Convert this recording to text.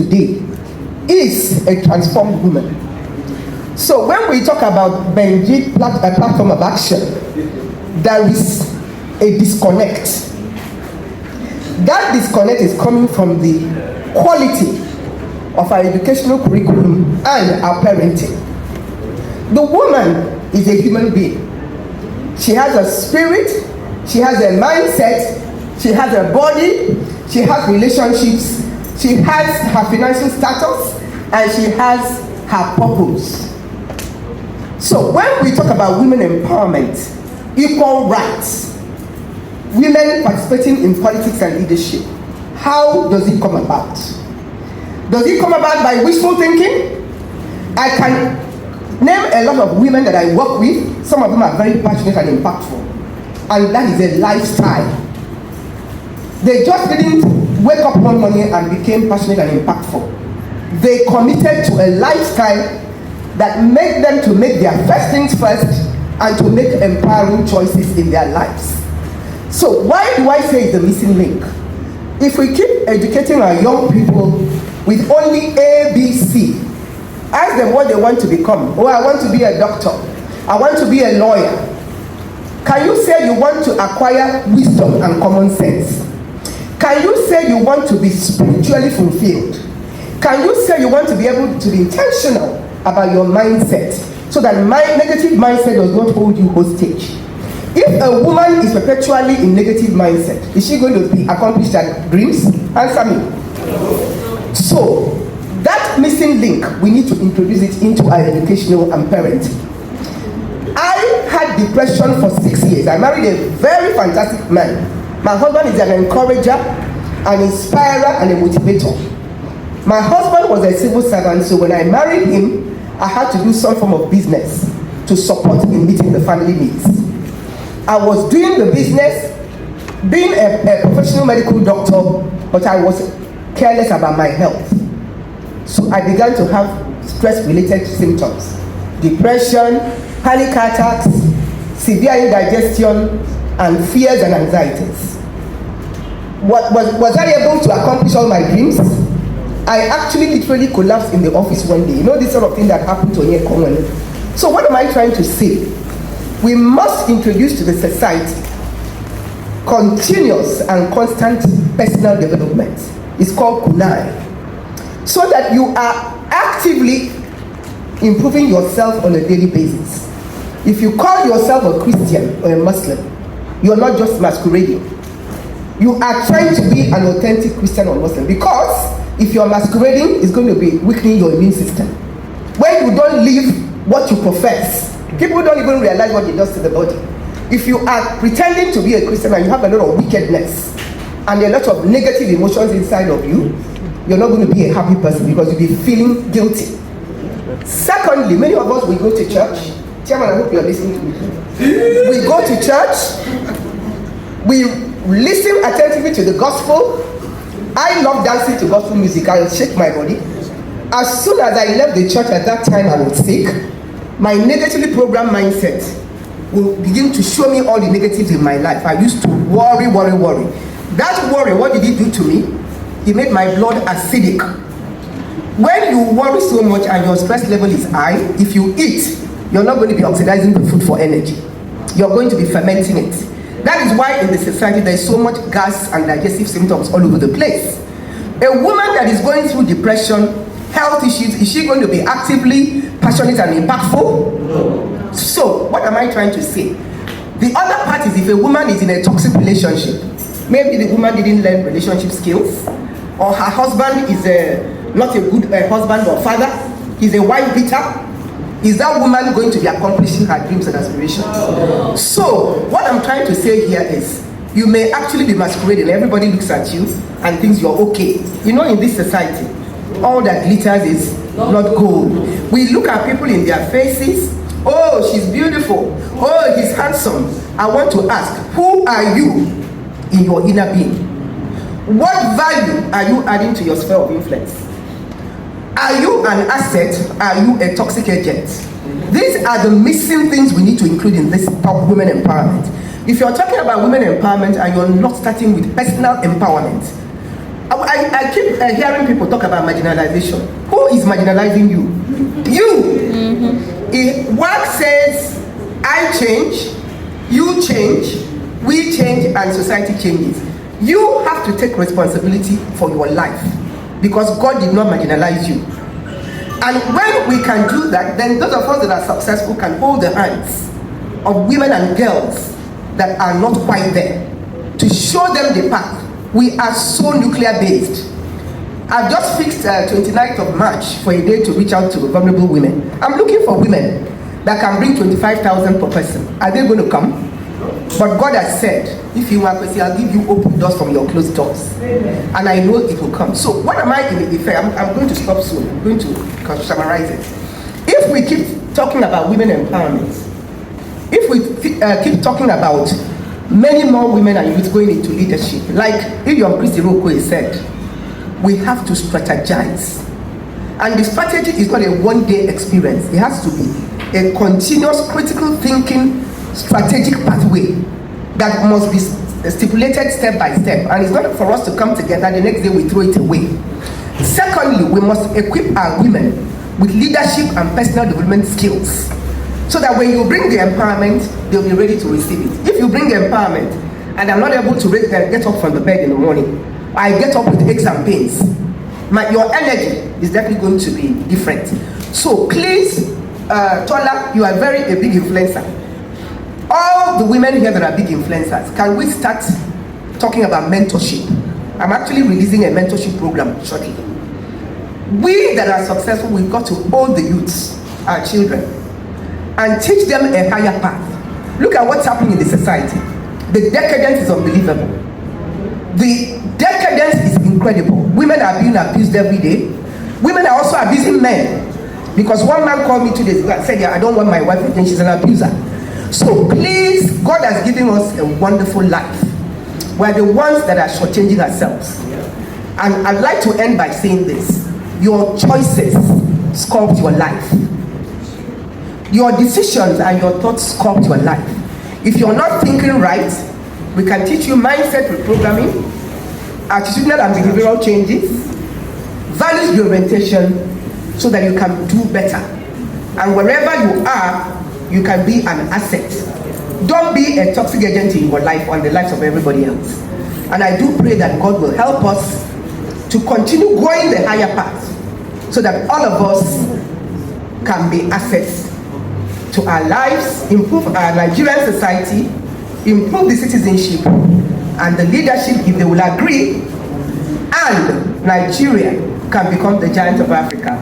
today is a transformed woman. So when we talk about Benji platform of action, there is a disconnect. That disconnect is coming from the quality of our educational curriculum and our parenting. The woman is a human being. She has a spirit, she has a mindset, she has a body, she has relationships, she has her financial status, and she has her purpose. So when we talk about women empowerment, equal rights, women participating in politics and leadership, how does it come about? Does it come about by wishful thinking? I can name a lot of women that I work with. Some of them are very passionate and impactful, and that is a lifestyle. They just didn't wake up one morning and became passionate and impactful. They committed to a lifestyle that made them to make their first things first and to make empowering choices in their lives. So why do I say it's the missing link? If we keep educating our young people with only A, B, C, ask them what they want to become. Oh, I want to be a doctor. I want to be a lawyer. Can you say you want to acquire wisdom and common sense? Can you say you want to be spiritually fulfilled? Can you say you want to be able to be intentional about your mindset so that negative mindset does not hold you hostage? If a woman is perpetually in negative mindset, is she going to accomplish her dreams? Answer me. So, that missing link, we need to introduce it into our educational and parenting. I had depression for 6 years. I married a very fantastic man. My husband is an encourager, an inspirer, and a motivator. My husband was a civil servant, so when I married him, I had to do some form of business to support in meeting the family needs. I was doing the business, being a professional medical doctor, but I was careless about my health. So I began to have stress-related symptoms: depression, panic attacks, severe indigestion, and fears and anxieties. Was I able to accomplish all my dreams? I actually literally collapsed in the office one day. You know, this sort of thing that happened to Onye Common. So what am I trying to say? We must introduce to the society continuous and constant personal development. It's called Kunai. So that you are actively improving yourself on a daily basis. If you call yourself a Christian or a Muslim, you're not just masquerading. You are trying to be an authentic Christian or Muslim, because if you're masquerading, it's going to be weakening your immune system. When you don't live what you profess, people don't even realize what it does to the body. If you are pretending to be a Christian and you have a lot of wickedness and a lot of negative emotions inside of you, you're not going to be a happy person, because you'll be feeling guilty. Secondly, many of us, we go to church. Chairman, I hope you're listening to me. We go to church. We listen attentively to the gospel. I love dancing to gospel music. I'll shake my body. As soon as I left the church at that time, I was sick. My negatively programmed mindset will begin to show me all the negatives in my life. I used to worry. That worry, what did it do to me? It made my blood acidic. When you worry so much and your stress level is high, if you eat, you're not going to be oxidizing the food for energy. You're going to be fermenting it. That is why in the society there is so much gas and digestive symptoms all over the place. A woman that is going through depression, health issues, is she going to be actively passionate and impactful? No. So, what am I trying to say? The other part is, if a woman is in a toxic relationship, maybe the woman didn't learn relationship skills, or her husband is not a good husband or father, he's a wife beater. Is that woman going to be accomplishing her dreams and aspirations? No. So, what I'm trying to say here is, you may actually be masquerading. Everybody looks at you and thinks you're okay. You know, in this society, all that glitters is not gold. We look at people in their faces. Oh, she's beautiful. Oh, he's handsome. I want to ask, who are you in your inner being? What value are you adding to your sphere of influence? Are you an asset? Are you a toxic agent? These are the missing things we need to include in this top women empowerment. If you're talking about women empowerment and you're not starting with personal empowerment, I keep hearing people talk about marginalization. Who is marginalizing you? You. If work says, I change, you change, we change, and society changes. You have to take responsibility for your life because God did not marginalize you. And when we can do that, then those of us that are successful can hold the hands of women and girls that are not quite there to show them the path. We are so nuclear based. I've just fixed 29th of March for a day to reach out to vulnerable women. I'm looking for women that can bring 25,000 per person. Are they going to come? But God has said, Ifeyinwa Nwakwesi, I'll give you open doors from your closed doors. Amen. And I know it will come. So what am I in the effect? I'm going to stop soon. I'm going to summarize it. If we keep talking about women empowerment, if we keep talking about many more women and youth going into leadership, like Ifeyinwa said, we have to strategize. And the strategy is not a one-day experience. It has to be a continuous critical thinking strategic pathway that must be stipulated step by step. And it's not for us to come together, the next day we throw it away. Secondly, we must equip our women with leadership and personal development skills so that when you bring the empowerment, they'll be ready to receive it. If you bring the empowerment and I'm not able to get up from the bed in the morning, I get up with aches and pains, your energy is definitely going to be different. So please, Tola, you are a big influencer. All the women here that are big influencers, can we start talking about mentorship? I'm actually releasing a mentorship program shortly. We that are successful, we've got to hold the youths, our children, and teach them a higher path. Look at what's happening in the society. The decadence is unbelievable. The decadence is incredible. Women are being abused every day. Women are also abusing men. Because one man called me 2 days ago and said, yeah, I don't want my wife again, she's an abuser. So please, God has given us a wonderful life. We're the ones that are shortchanging ourselves. And I'd like to end by saying this. Your choices sculpt your life. Your decisions and your thoughts sculpt your life. If you're not thinking right, we can teach you mindset reprogramming, attitudinal and behavioral changes, values reorientation, so that you can do better. And wherever you are, you can be an asset. Don't be a toxic agent in your life or in the lives of everybody else. And I do pray that God will help us to continue going the higher path so that all of us can be assets to our lives, improve our Nigerian society, improve the citizenship and the leadership if they will agree, and Nigeria can become the giant of Africa.